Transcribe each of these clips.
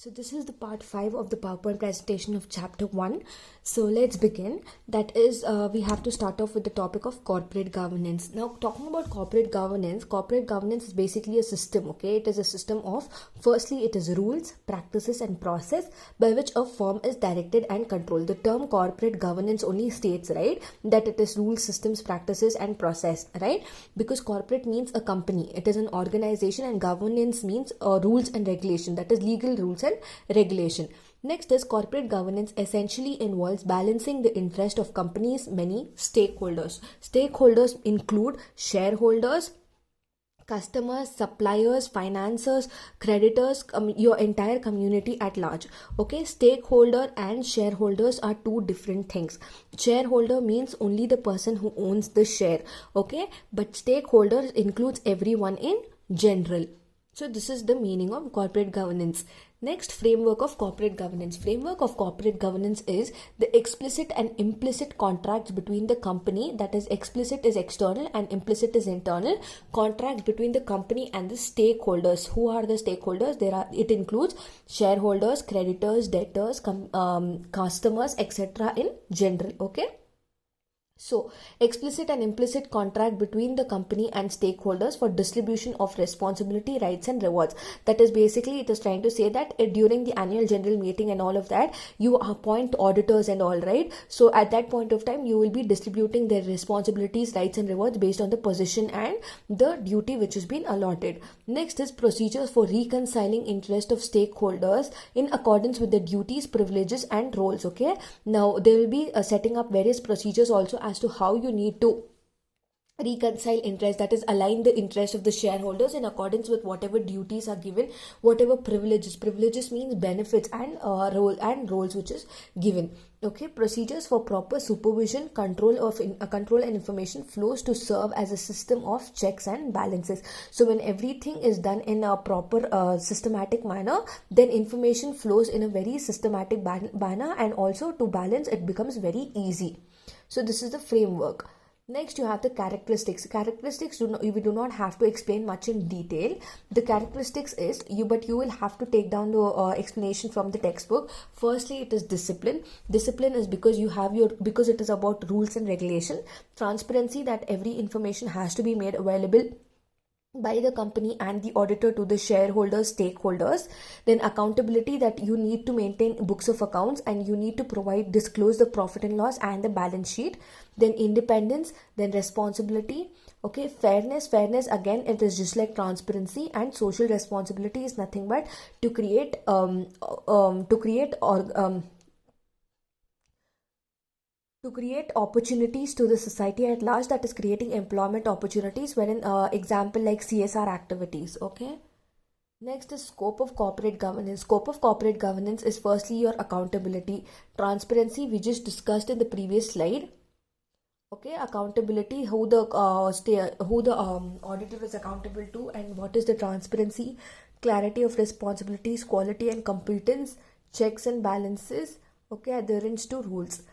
So this is the part 5 of the PowerPoint presentation of chapter 1. So let's begin. That is, we have to start off with the topic of corporate governance. Now, talking about corporate governance is basically a system, okay? It is a system of, firstly, it is rules, practices and process by which a firm is directed and controlled. The term corporate governance only states, right, that it is rules, systems, practices and process, right? Because corporate means a company. It is an organization, and governance means rules and regulation, that is legal rules and regulation. Next is corporate governance essentially involves balancing the interest of companies' many stakeholders. Stakeholders include shareholders, customers, suppliers, financiers, creditors, your entire community at large. Okay, stakeholder and shareholders are two different things. Shareholder means only the person who owns the share, okay, but stakeholders includes everyone in general. So this is the meaning of corporate governance. Next, framework of corporate governance. Framework of corporate governance is the explicit and implicit contracts between the company, that is explicit is external and implicit is internal, contracts between the company and the stakeholders. Who are the stakeholders? It includes shareholders, creditors, debtors, customers, etc. in general, okay? So, explicit and implicit contract between the company and stakeholders for distribution of responsibility, rights and rewards. That is basically, it is trying to say that during the annual general meeting and all of that, you appoint auditors and all, right? So, at that point of time, you will be distributing their responsibilities, rights and rewards based on the position and the duty which has been allotted. Next is procedures for reconciling interest of stakeholders in accordance with the duties, privileges and roles, okay? Now, there will be setting up various procedures also as to how you need to reconcile interest, that is align the interest of the shareholders in accordance with whatever duties are given, whatever privileges means benefits and roles which is given. Okay, procedures for proper supervision, control and information flows to serve as a system of checks and balances. So when everything is done in a proper systematic manner, then information flows in a very systematic manner, and also to balance it becomes very easy. So this is the framework. Next, you have the characteristics. We do not have to explain much in detail. The characteristics is but you will have to take down the explanation from the textbook. Firstly, it is discipline. Discipline is because because it is about rules and regulation. Transparency, that every information has to be made available by the company and the auditor to the shareholders, stakeholders. Then accountability, that you need to maintain books of accounts and you need to disclose the profit and loss and the balance sheet. Then independence, then responsibility. Okay, fairness again, it is just like transparency. And social responsibility is nothing but to create opportunities to the society at large, that is creating employment opportunities, wherein example like CSR activities, okay? Next is scope of corporate governance. Scope of corporate governance is firstly your accountability. Transparency, we just discussed in the previous slide. Okay, accountability, who the auditor is accountable to, and what is the transparency, clarity of responsibilities, quality and competence, checks and balances, okay, adherence to rules.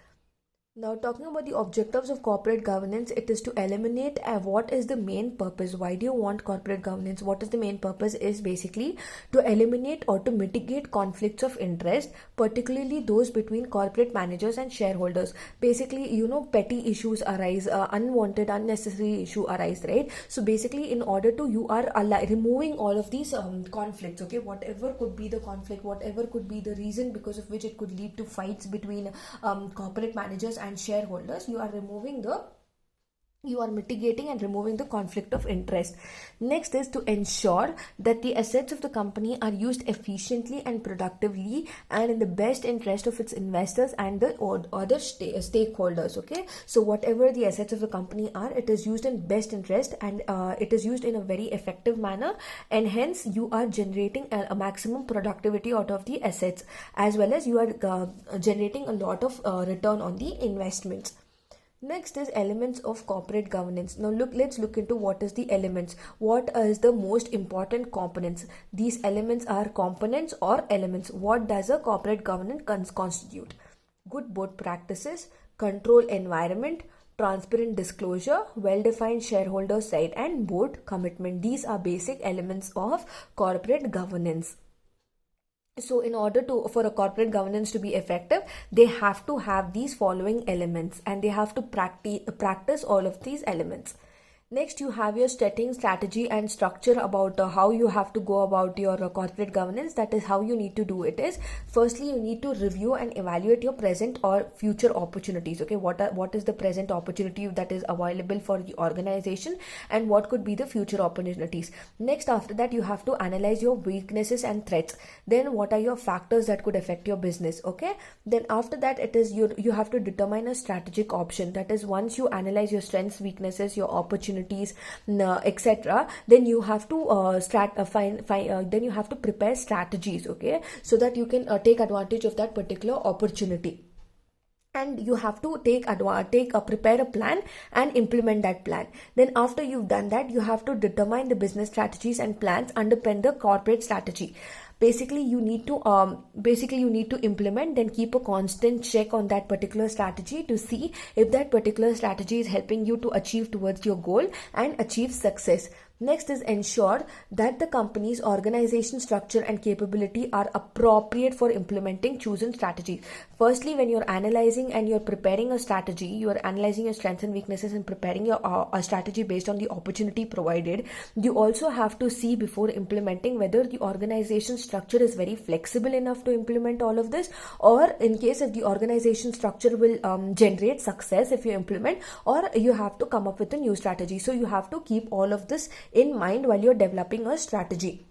Now, talking about the objectives of corporate governance, it is to eliminate what is the main purpose. Why do you want corporate governance? What is the main purpose is basically to eliminate or to mitigate conflicts of interest, particularly those between corporate managers and shareholders. Basically, petty issues arise, unwanted, unnecessary issue arise, right? So basically, in order to, you are removing all of these conflicts, okay? Whatever could be the conflict, whatever could be the reason because of which it could lead to fights between corporate managers and shareholders, you are mitigating and removing the conflict of interest. Next is to ensure that the assets of the company are used efficiently and productively and in the best interest of its investors and the other stakeholders, okay? So whatever the assets of the company are, it is used in best interest and it is used in a very effective manner, and hence you are generating a maximum productivity out of the assets, as well as you are generating a lot of return on the investments. Next is elements of corporate governance. Now let's look into what is the elements. What is the most important components? These elements are components or elements. What does a corporate governance constitute? Good board practices, control environment, transparent disclosure, well-defined shareholder side and board commitment. These are basic elements of corporate governance. So in order to for a corporate governance to be effective, they have to have these following elements, and they have to practice all of these elements. Next, you have your setting strategy and structure about how you have to go about your corporate governance. That is how you need to do it is, firstly, you need to review and evaluate your present or future opportunities. Okay, what is the present opportunity that is available for the organization, and what could be the future opportunities. Next, after that, you have to analyze your weaknesses and threats. Then what are your factors that could affect your business. Okay, then after that, it is you have to determine a strategic option. That is, once you analyze your strengths, weaknesses, your opportunities, etc., then you have to then you have to prepare strategies, okay, so that you can take advantage of that particular opportunity. And you have to prepare a plan and implement that plan. Then after you've done that, you have to determine the business strategies and plans underpin the corporate strategy. Basically you need to implement, then keep a constant check on that particular strategy to see if that particular strategy is helping you to achieve towards your goal and achieve success. Next is ensure that the company's organization structure and capability are appropriate for implementing chosen strategies. Firstly, when you're analyzing and you're preparing a strategy, you are analyzing your strengths and weaknesses and preparing your a strategy based on the opportunity provided. You also have to see before implementing whether the organization structure is very flexible enough to implement all of this, or in case if the organization structure will generate success if you implement, or you have to come up with a new strategy. So you have to keep all of this in mind while you're developing a strategy.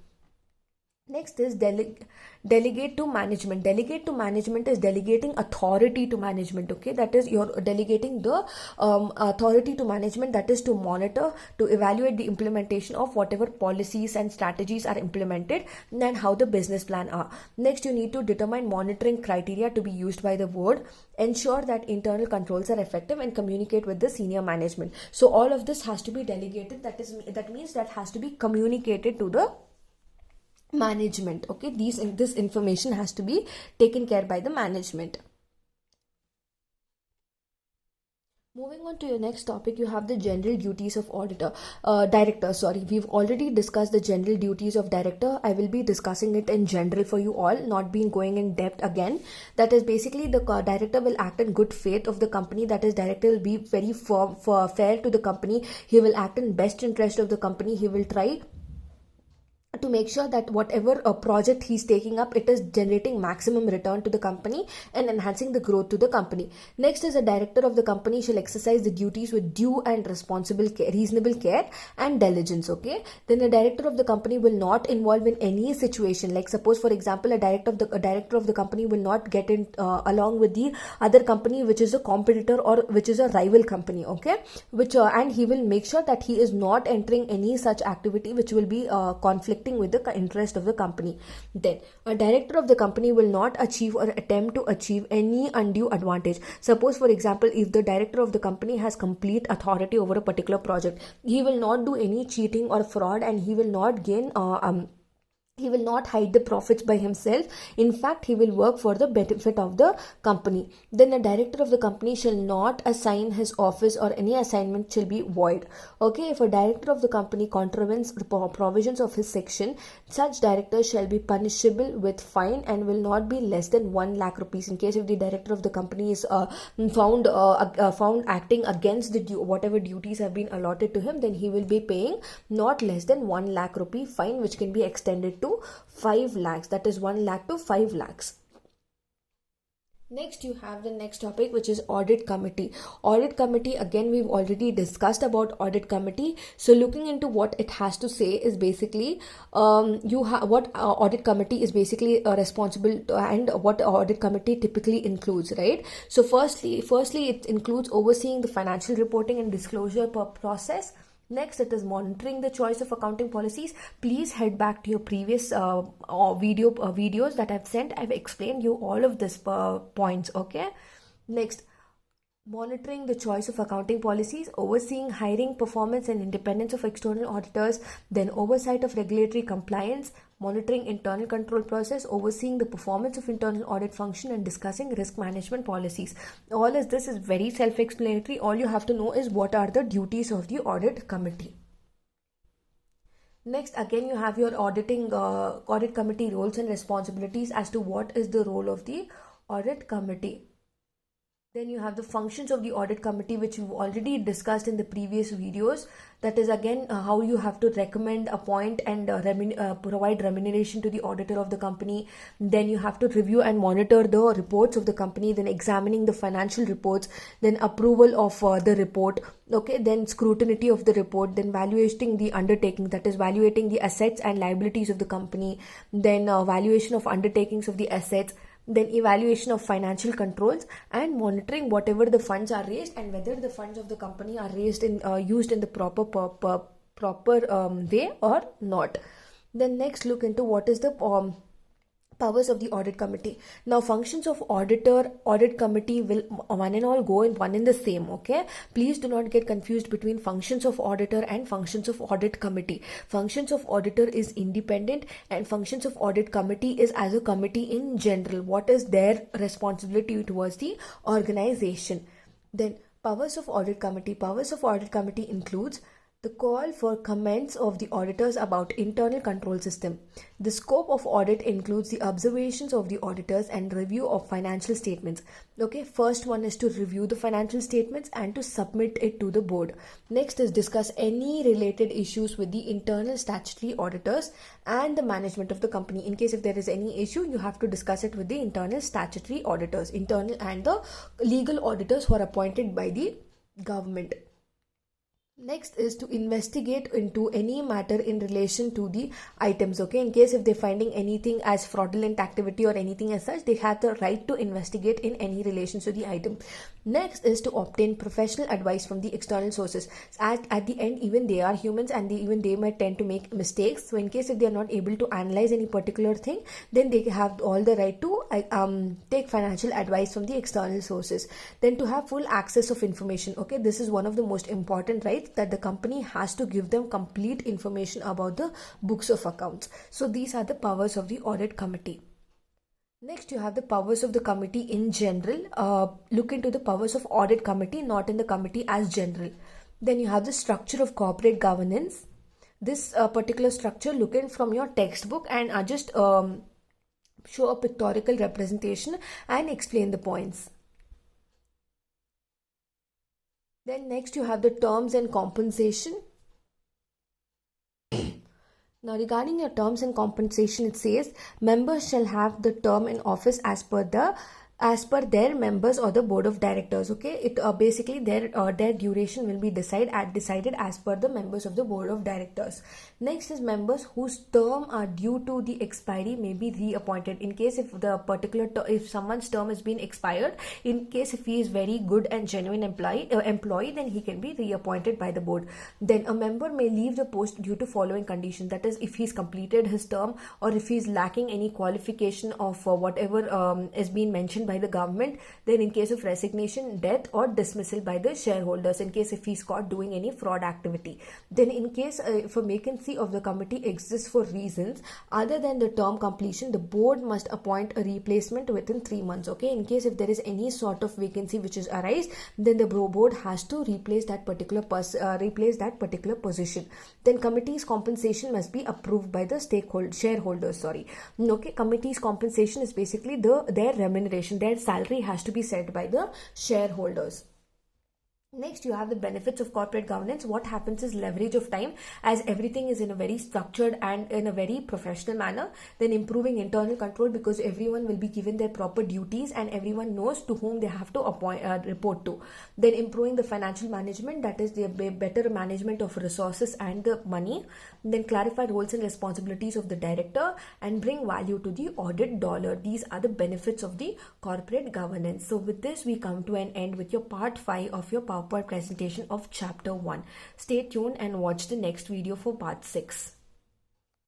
Next is delegate to management. Delegate to management is delegating authority to management. Okay, that is, you're delegating the authority to management, that is to monitor, to evaluate the implementation of whatever policies and strategies are implemented and how the business plan are. Next, you need to determine monitoring criteria to be used by the board, ensure that internal controls are effective, and communicate with the senior management. So all of this has to be delegated. That means that has to be communicated to the management. Okay, this information has to be taken care by the management. Moving on to your next topic, you have the general duties of director. Sorry, we've already discussed the general duties of director. I will be discussing it in general for you all, not being going in depth again. That is basically the director will act in good faith of the company. That is, director will be very fair to the company. He will act in best interest of the company. He will try to make sure that whatever project he's taking up, it is generating maximum return to the company and enhancing the growth to the company. Next is, a director of the company shall exercise the duties with due and reasonable care and diligence. Okay, then the director of the company will not involve in any situation, like suppose for example a director of the company will not get in along with the other company which is a competitor or which is a rival company. Okay, and he will make sure that he is not entering any such activity which will be conflicting with the interest of the company. Then a director of the company will not achieve or attempt to achieve any undue advantage. Suppose for example, if the director of the company has complete authority over a particular project, he will not do any cheating or fraud, and he will not gain he will not hide the profits by himself. In fact, he will work for the benefit of the company. Then a director of the company shall not assign his office, or any assignment shall be void. Okay, if a director of the company contravenes the provisions of his section, such director shall be punishable with fine and will not be less than 1 lakh rupees. In case if the director of the company is found acting against whatever duties have been allotted to him, then he will be paying not less than 1 lakh rupee fine, which can be extended to 5 lakhs. That is 1 lakh to 5 lakhs. Next, you have the next topic, which is audit committee. Audit committee, again, we've already discussed about audit committee. So looking into what it has to say is basically what audit committee is basically responsible to, and what audit committee typically includes, right? So firstly it includes overseeing the financial reporting and disclosure process. Next, it is monitoring the choice of accounting policies. Please head back to your previous videos that I've sent. I've explained you all of this points. Okay. Next, monitoring the choice of accounting policies, overseeing hiring, performance, and independence of external auditors. Then oversight of regulatory compliance, monitoring internal control process, overseeing the performance of internal audit function, and discussing risk management policies. All of this is very self-explanatory. All you have to know is what are the duties of the audit committee. Next, again, you have your audit committee roles and responsibilities as to what is the role of the audit committee. Then you have the functions of the audit committee, which we've already discussed in the previous videos. That is again how you have to recommend, appoint, and provide remuneration to the auditor of the company. Then you have to review and monitor the reports of the company, then examining the financial reports, then approval of the report, okay, then scrutiny of the report, then valuating the undertaking, that is valuating the assets and liabilities of the company, then valuation of undertakings of the assets, then evaluation of financial controls, and monitoring whatever the funds are raised and whether the funds of the company are raised in used in the proper way or not. Then next, look into what is the powers of the audit committee. Now, functions of audit committee will one and all go in one in the same, okay? Please do not get confused between functions of auditor and functions of audit committee. Functions of auditor is independent and functions of audit committee is as a committee in general. What is their responsibility towards the organization? Then powers of audit committee. Powers of audit committee includes the call for comments of the auditors about internal control system. The scope of audit includes the observations of the auditors and review of financial statements. Okay, first one is to review the financial statements and to submit it to the board. Next is discuss any related issues with the internal statutory auditors and the management of the company. In case if there is any issue, you have to discuss it with the internal statutory auditors, internal and the legal auditors who are appointed by the government. Next is to investigate into any matter in relation to the items, okay? In case if they're finding anything as fraudulent activity or anything as such, they have the right to investigate in any relation to the item. Next is to obtain professional advice from the external sources. At the end, even they are humans and even they might tend to make mistakes. So in case if they are not able to analyze any particular thing, then they have all the right to take financial advice from the external sources. Then to have full access of information, okay? This is one of the most important rights, that the company has to give them complete information about the books of accounts. So these are the powers of the audit committee. Next, you have the powers of the committee in general. Look into the powers of audit committee, not in the committee as general. Then you have the structure of corporate governance. This particular structure, look in from your textbook and just show a pictorial representation and explain the points. Then next you have the terms and compensation. Now regarding your terms and compensation, it says members shall have the term in office as per their members or the board of directors, okay? It basically their duration will be decided as per the members of the board of directors. Next is members whose term are due to the expiry may be reappointed. In case if the particular if someone's term has been expired, in case if he is very good and genuine employee, then he can be reappointed by the board. Then a member may leave the post due to following conditions, that is if he's completed his term or if he's lacking any qualification of whatever is being mentioned by the government. Then in case of resignation, death, or dismissal by the shareholders, in case if he's caught doing any fraud activity. Then in case if a vacancy of the committee exists for reasons other than the term completion, the board must appoint a replacement within 3 months, okay? In case if there is any sort of vacancy which is arise, then the board has to replace that particular position. Then committee's compensation must be approved by the shareholders, okay? Committee's compensation is basically their remuneration. Their salary has to be set by the shareholders. Next, you have the benefits of corporate governance. What happens is leverage of time, as everything is in a very structured and in a very professional manner. Then improving internal control, because everyone will be given their proper duties and everyone knows to whom they have to report to. Then improving the financial management, that is the better management of resources and the money. Then clarify roles and responsibilities of the director and bring value to the audit dollar. These are the benefits of the corporate governance. So with this, we come to an end with your part 5 of your PowerPoint presentation of chapter 1. Stay tuned and watch the next video for part 6.